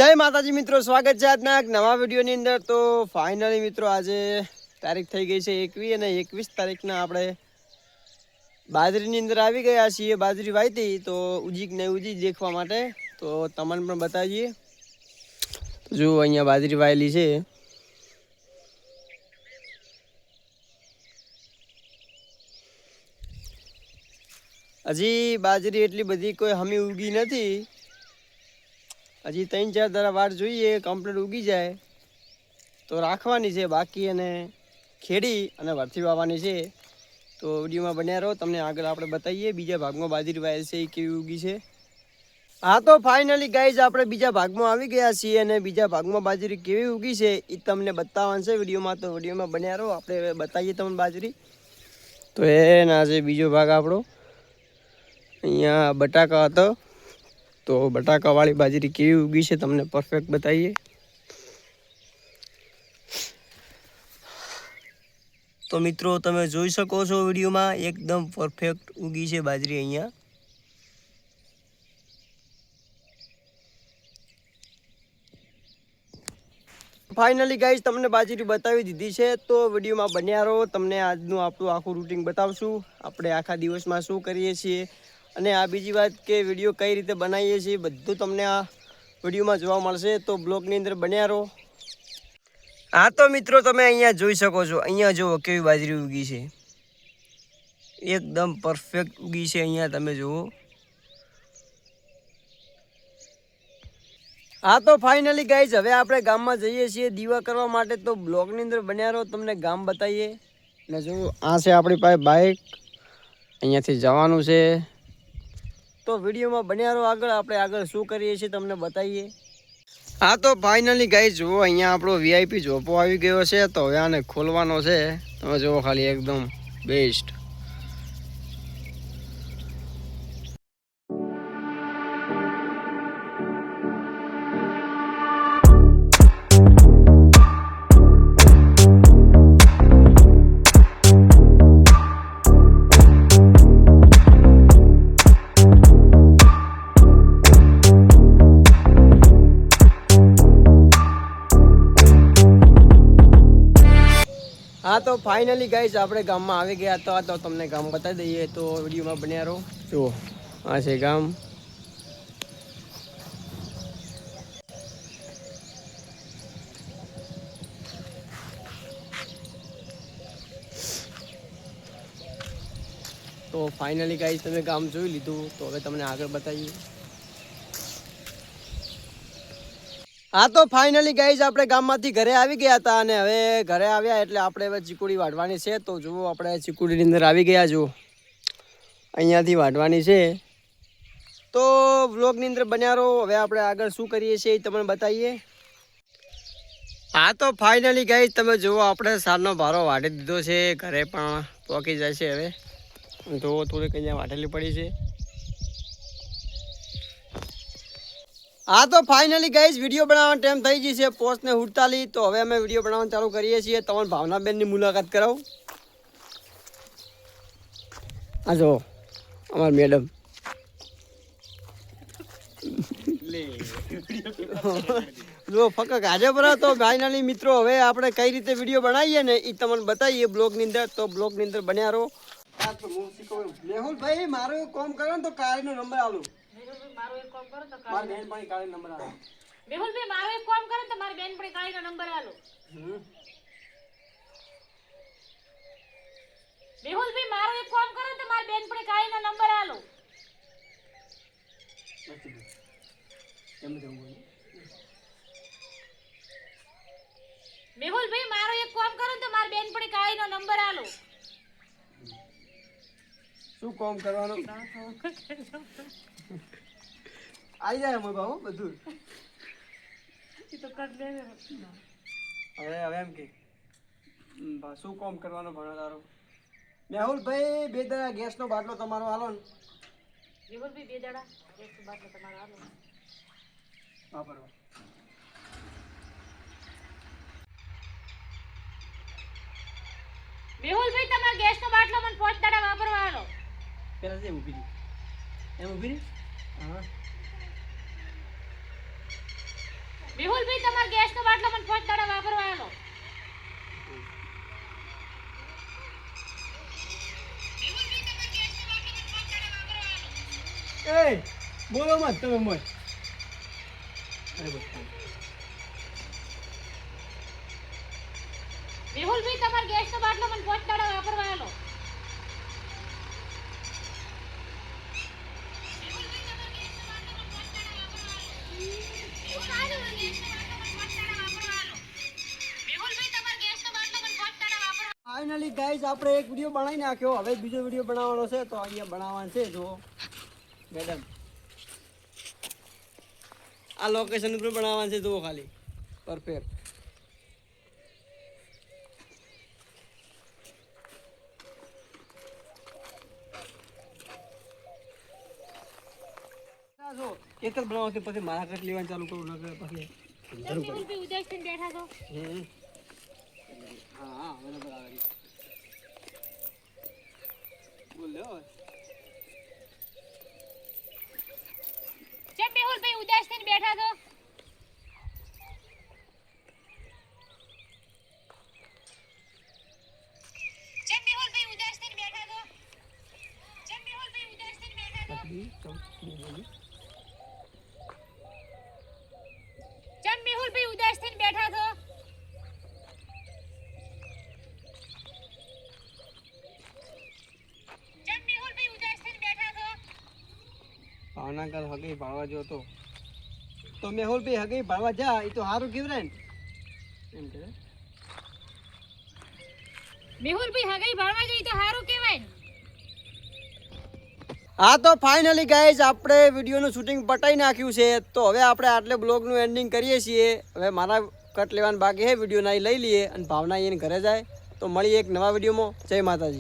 જય માતાજી મિત્રો, સ્વાગત છે આજના એક નવા વિડીયોની અંદર। તો ફાઇનલી મિત્રો આજે તારીખ થઈ ગઈ છે 21 અને 21 તારીખના આપણે બાજરીની અંદર આવી ગયા છીએ। બાજરી વાઈતી તો ઉજી કે નહીં ઉજી દેખવા માટે તો તમને પણ બતાવીએ। જો અહીંયા બાજરી વાયેલી છે, હજી બાજરી એટલી બધી કોઈ હમી ઉગી નથી, હજી 3-4 દાડા વાર જોઈએ કમ્પ્લીટ ઉગી જાય તો રાખવાની છે, બાકી અને ખેડી અને વરથી વાવવાની છે। તો વિડીયોમાં બન્યા રહો, તમને આગળ આપણે બતાવીએ બીજા ભાગમાં બાજરી વાયેલ છે એ કેવી ઉગી છે। હા તો ફાઇનલી ગાઈઝ આપણે બીજા ભાગમાં આવી ગયા છીએ અને બીજા ભાગમાં બાજરી કેવી ઉગી છે એ તમને બતાવવાનું છે વિડીયોમાં। તો વિડીયોમાં બન્યા રહો, આપણે બતાવીએ તમને બાજરી। તો એના છે બીજો ભાગ આપણો, અહીંયા બટાકા હતો તો બટાકાવાળી બાજરી કેવી ઉગી છે તમને પરફેક્ટ બતાવીએ। તો મિત્રો તમે જોઈ શકો છો વિડીયોમાં એકદમ પરફેક્ટ ઉગી છે બાજરી અહીંયા। ફાઇનલી ગાઈઝ તમને બાજરી બતાવી દીધી છે, તો વિડીયોમાં બન્યા રહો, તમને આજનું આપણું આખું રૂટિન બતાવશું, આપણે આખા દિવસમાં શું કરીએ છીએ અને આ બીજી વાત કે વિડીયો કઈ રીતે બનાવીએ છીએ બધું તમને આ વિડીયોમાં જોવા મળશે। તો બ્લોગની અંદર બન્યા રહો। હા તો મિત્રો તમે અહીંયા જોઈ શકો છો, અહીંયા જુઓ કેવી બાજરી ઉગી છે, એકદમ પરફેક્ટ ઉગી છે અહીંયા તમે જુઓ। હા તો ફાઇનલી ગાઈઝ હવે આપણે ગામમાં જઈએ છીએ દીવા કરવા માટે, તો બ્લોગની અંદર બન્યા રહો, તમને ગામ બતાવીએ। ને જો આ છે આપણી પાસે બાઇક, અહીંયાથી જવાનું છે તો વિડીયોમાં બન્યા રહો, આપણે આગળ શું કરીએ છીએ તમને બતાવીએ। હા તો ફાઇનલી ગાઈઝ જુઓ અહીંયા આપણો વીઆઈપી ઝોપો આવી ગયો છે, તો હવે આને ખોલવાનો છે, તમે જુઓ ખાલી એકદમ બેસ્ટ। હા તો ફાઇનલી ગાઈઝ આપણે ગામમાં આવી ગયા હતા, તો તમને ગામ બતાવી દઈએ, તો વિડીયોમાં બન્યા રહો। જુઓ આ છે ગામ, તો ફાઇનલી ગાઈઝ તમે ગામ જોઈ લીધું, તો હવે તમને આગળ બતાવીએ। હા તો ફાઇનલી ગાઈઝ આપણે ગામમાંથી ઘરે આવી ગયા હતા અને હવે ઘરે આવ્યા એટલે આપણે હવે ચીકુડી વાઢવાની છે। તો જુઓ આપણે ચીકુડીની અંદર આવી ગયા, જુઓ અહીંયાથી વાઢવાની છે, તો વ્લોગની અંદર બન્યા રહો, હવે આપણે આગળ શું કરીએ છીએ એ તમને બતાવીએ। હા તો ફાઇનલી ગાઈઝ તમે જુઓ આપણે સારનો ભારો વાઢી દીધો છે, ઘરે પણ પહોંચી જાય છે। હવે જુઓ થોડીક અહીંયા વાઢેલી પડી છે। હા તો ફાઇનલી ગાઈઝ વિડીયો બનાવવાનો ટાઈમ થઈ ગઈ છે 5:48, તો હવે અમે વિડીયો બનાવવાનું ચાલુ કરીએ છીએ। તમને ભાવનાબેનની મુલાકાત કરાવું। આ જો અમાર મેડમ જો ફક્ત આજે પર તો ફાઇનલી મિત્રો હવે આપણે કઈ રીતે વિડીયો બનાવીએ ને એ તમને બતાવીએ બ્લોગની અંદર, તો બ્લોગની અંદર બન્યા રહો। મેહુલભાઈ મારો કામ કરો ને તો કાળીનો નંબર આલું, મારો એક કામ કરો તો મારી બેનપણી કાળીનો નંબર આલો। મેહુલભાઈ મારો એક કામ કરો તો મારી બેનપણી કાળીનો નંબર આલો। મેહુલભાઈ મારો એક કામ કરો તો મારી બેનપણી કાળીનો નંબર આલો। મેહુલભાઈ મારો એક કામ કરો તો મારી બેનપણી કાળીનો નંબર આલો। શું કામ કરવાનું આવી જાય મોય બાબુ બધું ઈ તો કર લે હવે એમ કે શું કામ કરવાનું ભણો તારો। મેહુલભાઈ 2 દાડા ગેસનો બાટલો તમારો આલો ને। મેહુલભાઈ 2 દાડા ગેસનો બાટલો તમારો આલો વાપરવા। મેહુલભાઈ તમારો ગેસનો બાટલો મને 5 દાડા વાપરવા આલો। પેલા જે ઊભી એમ ઊભી હા મેહુલભાઈ તમાર ગેસનો બાટલો મને 5 દાડા વાપરવા આલો. એ બોલો મત તમે મત. અરે બસ મેહુલભાઈ તમાર ગેસનો બાટલો મને 5 દાડા વાપરવા આલો. ફાઇનલી ગાઈઝ આપણે એક વિડીયો બનાવી નાખ્યો. હવે બીજો વિડીયો બનાવવાનો છે તો અહીંયા બનાવવાનો છે. જો મેડમ આ લોકેશન ઉપર બનાવવાનું છે. જુઓ ખાલી પરફેક્ટ. જો એક જ બનાવવાથી પછી મારા કટ લેવાનું ચાલુ કરું ન પછી મેહુલભાઈ ઉદાસ થઈને બેઠા છો. હા હા બરાબર આવે બોલ લે કેમ મેહુલભાઈ ઉદાસ થઈને બેઠા છો. કેમ મેહુલભાઈ ઉદાસ થઈને બેઠા છો. કેમ મેહુલભાઈ ઉદાસ થઈને બેઠા છો. કેમ મેહુલભાઈ ઉદાસ થઈને બેઠા છો. કેમ મેહુલભાઈ ઉદાસ થઈને બેઠા છો. ભાવના કાલ હગઈ ભાળવા જો તો મેહુલભાઈ હગઈ ભાળવા જા એ તો સારું કેવરાય ને એમ કે મેહુલભાઈ હગાઈ ભાળવા જઈ તો સારું કહેવાય. હા તો ફાઇનલી ગાઈઝ આપણે વિડીયોનું શૂટિંગ પટાઈ નાખ્યું છે. તો હવે આપણે આટલે બ્લોગનું એન્ડિંગ કરીએ છીએ. હવે મારા કટ લેવાનું બાકી છે. વિડીયો ના લઈ લઈએ અને ભાવના એને ઘરે જાય. તો મળીએ એક નવા વિડીયોમાં. જય માતાજી.